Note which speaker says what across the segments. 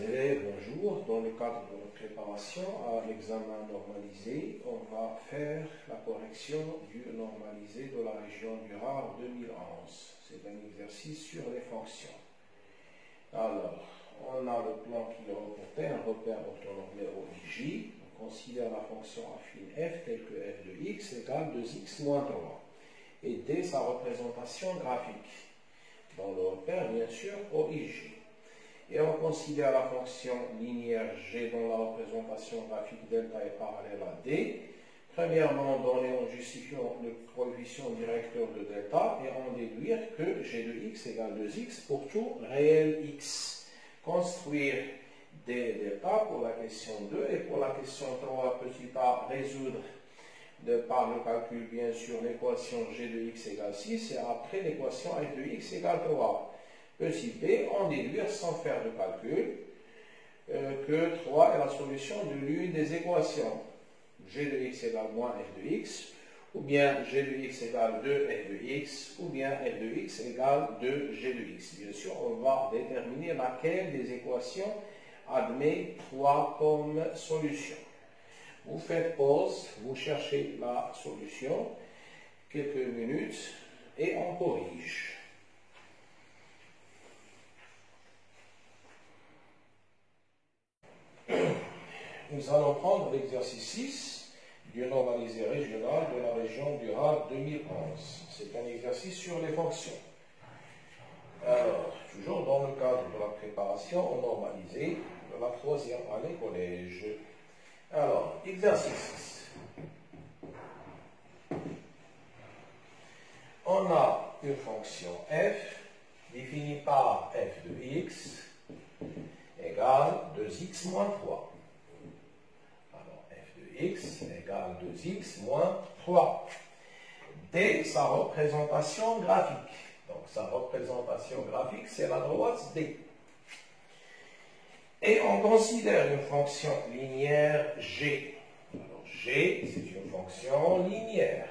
Speaker 1: élèves, bonjour. Dans le cadre de notre préparation à l'examen normalisé, on va faire la correction du normalisé de la région du RAR 2011. C'est un exercice sur les fonctions. Alors, on a le plan qui est reporté, un repère orthonormé OIJ. On considère la fonction affine f telle que f de x égale 2x moins 3. Et D, sa représentation graphique. Dans le repère, bien sûr, OIJ. Et on considère la fonction linéaire G dont la représentation graphique delta est parallèle à D. Premièrement, donner en justifiant le coefficient directeur de delta et en déduire que G de x égale 2x pour tout réel x. Construire D delta pour la question 2 et pour la question 3, petit a, résoudre par le calcul, bien sûr, l'équation G de x égale 6 et après l'équation f de x égale 3. Petit b, en déduire sans faire de calcul que 3 est la solution de l'une des équations. G de x égale moins f de x, ou bien G de x égale 2 f de x, ou bien f de x égale 2 G de x. Bien sûr, on va déterminer laquelle des équations admet 3 comme solution. Vous faites pause, vous cherchez la solution, quelques minutes, et on corrige. Nous allons prendre l'exercice 6 du normalisé régional de la région du RAR 2011. C'est un exercice sur les fonctions. Alors, toujours dans le cadre de la préparation au normalisé de la 3e année collège. Alors, exercice 6. On a une fonction f définie par f de x égale 2x moins 3. Alors, f de x égale 2x moins 3. D, sa représentation graphique. Donc, sa représentation graphique, c'est la droite D. Et on considère une fonction linéaire G. Alors, G, c'est une fonction linéaire.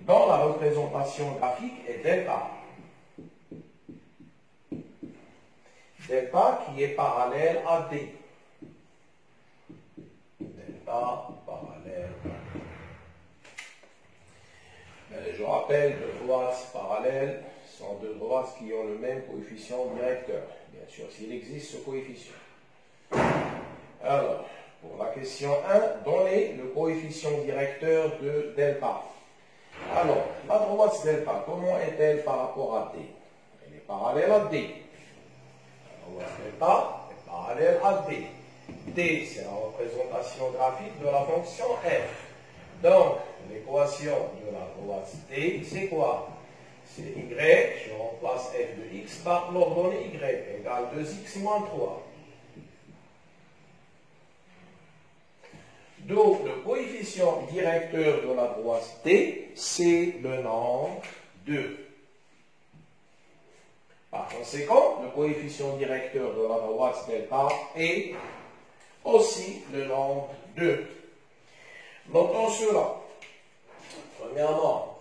Speaker 1: Dont la représentation graphique est delta. Delta qui est parallèle à D. Delta parallèle à D. Je rappelle, deux droites parallèles sont deux droites qui ont le même coefficient directeur. Bien sûr, s'il existe ce coefficient. Alors, pour la question 1, donnez le coefficient directeur de delta. Alors, la droite delta, comment est-elle par rapport à D? Elle est parallèle à D. La droite delta est parallèle à D. D, c'est la représentation graphique de la fonction f. Donc, l'équation de la droite D, c'est quoi? C'est y, je remplace f de x par l'ordonnée y, égale 2x moins 3. Donc, le coefficient directeur de la droite D, c'est le nombre 2. Par conséquent, le coefficient directeur de la droite delta est aussi le nombre 2. Notons cela. Premièrement,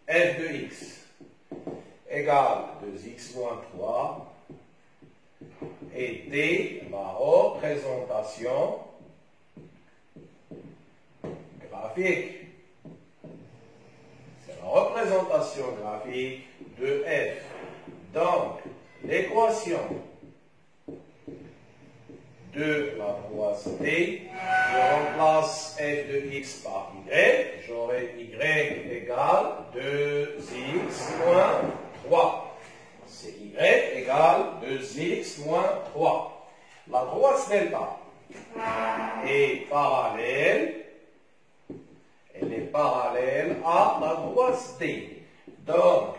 Speaker 1: f de x égale 2x moins 3 et D, la représentation graphique. C'est la représentation graphique de f. Donc, l'équation de la droite D, je remplace f de x par y, j'aurai y égale 2x moins 3. C'est y égale 2x moins 3. La droite delta est parallèle, elle est parallèle à la droite D. Donc,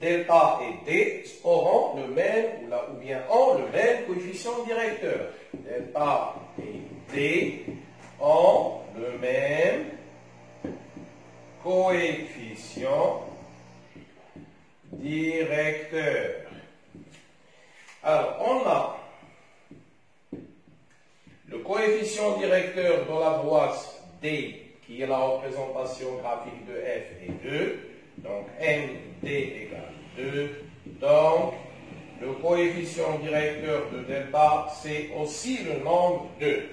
Speaker 1: delta et D auront le même, ou bien ont le même coefficient directeur. Delta et D ont le même coefficient directeur. Alors, on a le coefficient directeur de la droite D, qui est la représentation graphique de f, est 2. Donc, MD égale 2. Donc, le coefficient directeur de delta, c'est aussi le nombre 2.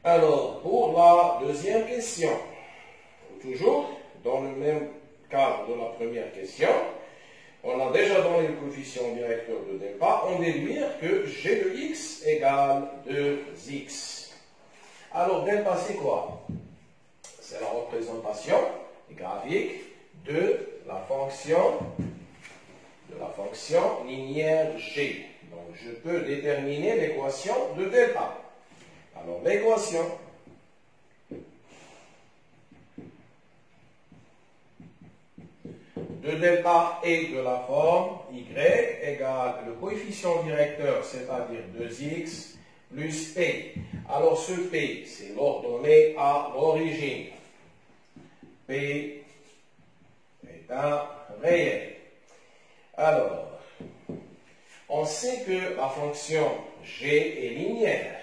Speaker 1: Alors, pour la deuxième question, toujours dans le même cadre de la première question, on a déjà donné le coefficient directeur de delta, on déduire que g de x égale 2x. Alors, delta, c'est quoi? C'est la représentation graphique de la fonction linéaire g. Donc, je peux déterminer l'équation de delta. Alors, l'équation de delta est de la forme y égale le coefficient directeur, c'est-à-dire 2x plus p. Alors, ce p, c'est l'ordonnée à l'origine. P est un réel. Alors, on sait que la fonction g est linéaire.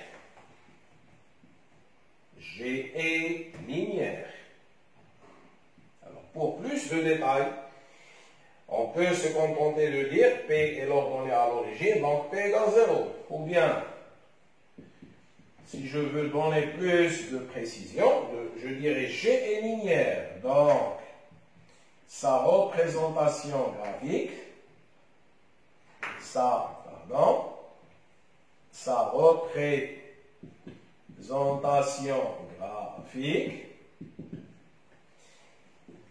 Speaker 1: G est linéaire. Alors, pour plus de détails, on peut se contenter de dire P est l'ordonnée à l'origine, donc P égale 0. Ou bien, si je veux donner plus de précision, je dirais G est linéaire. Donc, sa représentation graphique, sa représentation graphique,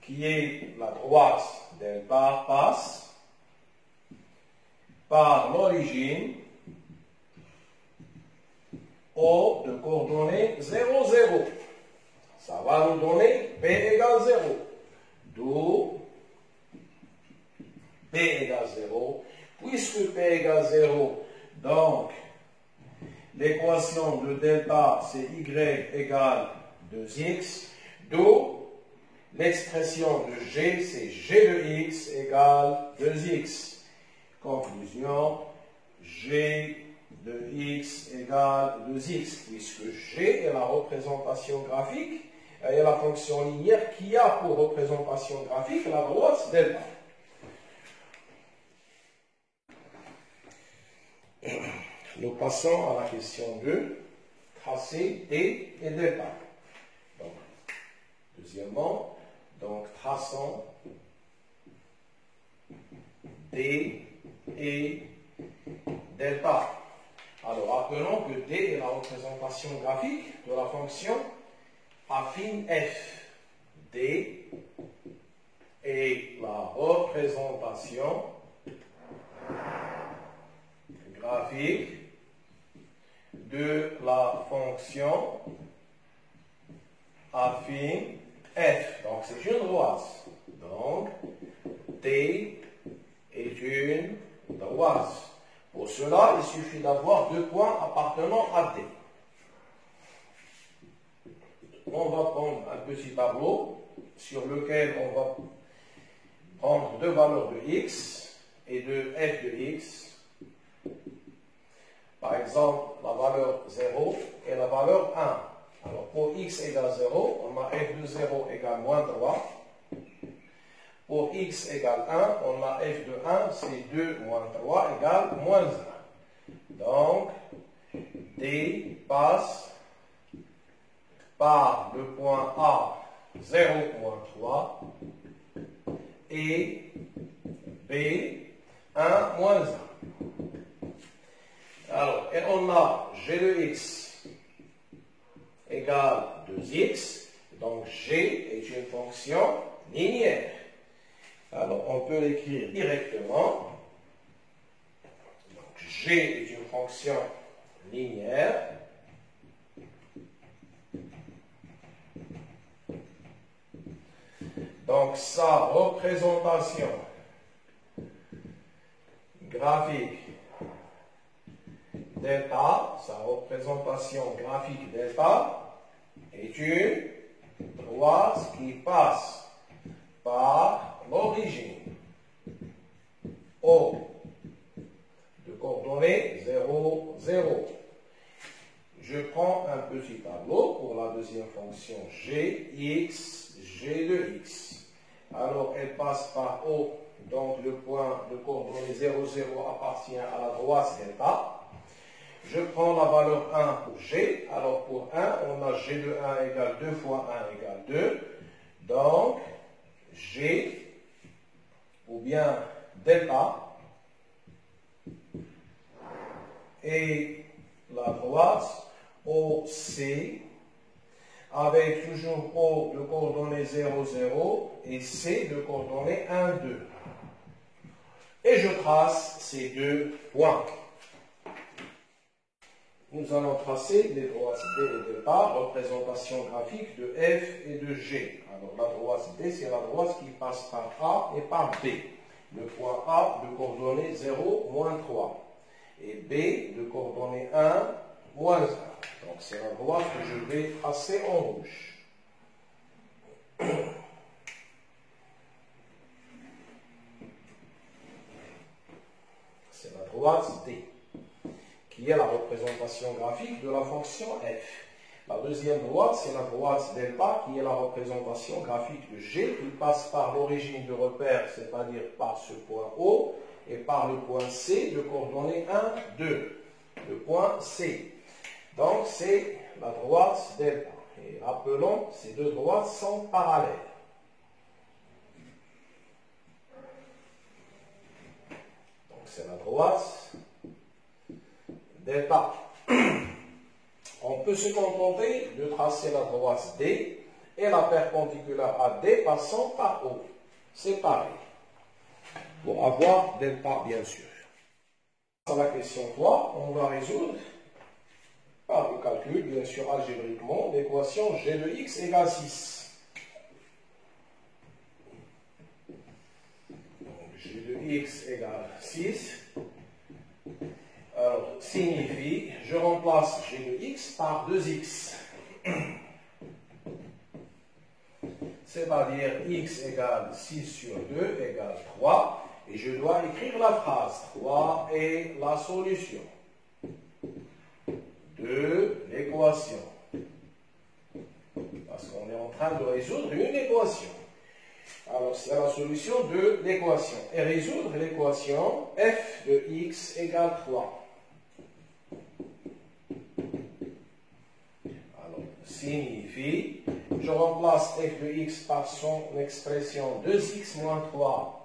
Speaker 1: qui est la droite delta, passe par l'origine O de coordonnées 0, 0. Ça va nous donner P égale 0. D'où P égale 0. Puisque P égale 0, donc l'équation de delta, c'est Y égale 2x. D'où l'expression de G, c'est G de x égale 2x. Conclusion, G de x égale 2x, puisque G est la représentation graphique et la fonction linéaire qui a pour représentation graphique la droite delta. Nous passons à la question 2, tracé D et delta. Donc, deuxièmement, traçons D et delta. Alors, rappelons que D est la représentation graphique de la fonction affine f. D est la représentation graphique de la fonction affine f. Donc, c'est une droite. Donc, D est une droite. Pour cela, il suffit d'avoir deux points appartenant à D. On va prendre un petit tableau sur lequel on va prendre deux valeurs de x et de f de x. Par exemple, la valeur 0 et la valeur 1. Alors, pour x égale 0, on a f de 0 égale moins 3. Pour x égale 1, on a f de 1, c'est 2 moins 3 égale moins 1. Donc, D passe par le point A, 0 moins 3, et B, 1 moins 1. Alors, et on a G de x égale 2x, donc G est une fonction linéaire. Alors, on peut l'écrire directement. Donc, G est une fonction linéaire. Donc, sa représentation graphique delta, est une droite qui passe par l'origine O de coordonnées 0, 0. Je prends un petit tableau pour la deuxième fonction g, x, g de x. Alors, elle passe par O donc le point de coordonnées 0, 0 appartient à la droite delta. Je prends la valeur 1 pour G. Alors pour 1, on a G de 1 égale 2 fois 1 égale 2. Donc, G, ou bien delta, et la droite OC, avec toujours O de coordonnées 0, 0 et C de coordonnées 1, 2. Et je trace ces deux points. Nous allons tracer les droites D et delta, représentation graphique de F et de G. Alors la droite D, c'est la droite qui passe par A et par B. Le point A de coordonnées 0, moins 3. Et B de coordonnées 1, moins 1. Donc c'est la droite que je vais tracer en rouge. C'est la droite D, qui est la représentation graphique de la fonction f. La deuxième droite, c'est la droite delta, qui est la représentation graphique de G, qui passe par l'origine de repère, c'est-à-dire par ce point O, et par le point C de coordonnées 1, 2. Le point C. Donc, c'est la droite delta. Et rappelons, ces deux droites sont parallèles. Donc, c'est la droite delta. On peut se contenter de tracer la droite D et la perpendiculaire à D passant par O. C'est pareil. Pour avoir delta, bien sûr. À la question 3, on va résoudre par le calcul, bien sûr algébriquement, l'équation G de x égale 6. Donc, G de x égale 6. Alors, signifie, je remplace G de x par 2x. C'est-à-dire x égale 6 sur 2 égale 3. Et je dois écrire la phrase 3 est la solution de l'équation. Parce qu'on est en train de résoudre une équation. Alors, c'est la solution de l'équation. Et résoudre l'équation f de x égale 3. Alors, signifie, je remplace f de x par son expression 2x moins 3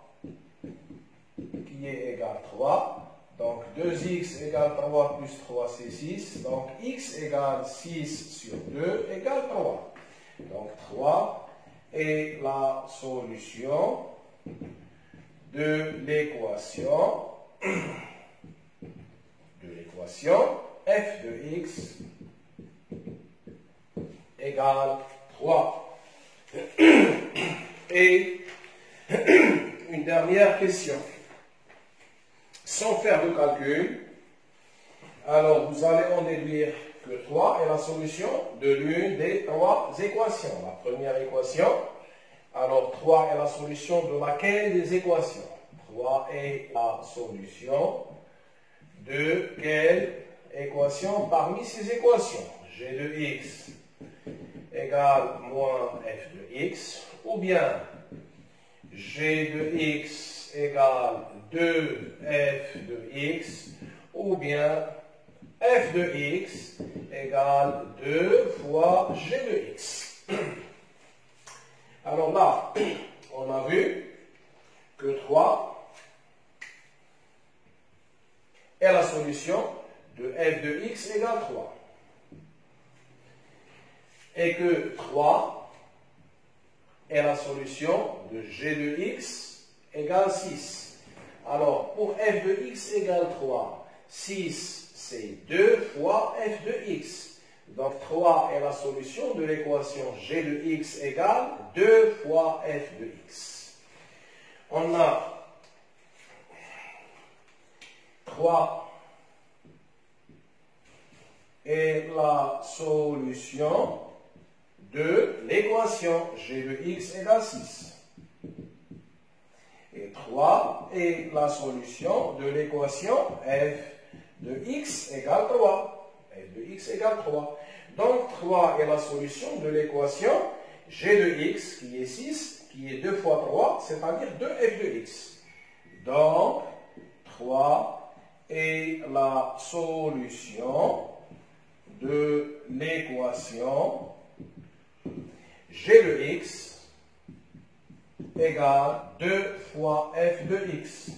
Speaker 1: qui est égal 3. Donc 2x égale 3 plus 3 c'est 6. Donc x égale 6 sur 2 égale 3. Donc 3 est la solution de l'équation f de x égale 3. Et une dernière question. Sans faire de calcul, alors vous allez en déduire que 3 est la solution de l'une des trois équations. La première équation, alors 3 est la solution de laquelle des équations? 3 est la solution de quelle équation parmi ces équations? G de x égale moins f de x, ou bien G de x égale 2f de x, ou bien f de x égale 2 fois g de x. Alors là, on a vu que 3 est la solution de f de x égale 3. Et que 3 est la solution de g de x égale 6. Alors, pour f de x égale 3, 6 c'est 2 fois f de x. Donc 3 est la solution de l'équation g de x égale 2 fois f de x. On a 3 est la solution de l'équation g de x égale 6. Et 3 est la solution de l'équation f de x égale 3. f de x égale 3. Donc 3 est la solution de l'équation g de x qui est 6, qui est 2 fois 3, c'est-à-dire 2f de x. Donc, 3 est la solution de l'équation g de x égale 2 fois f de x.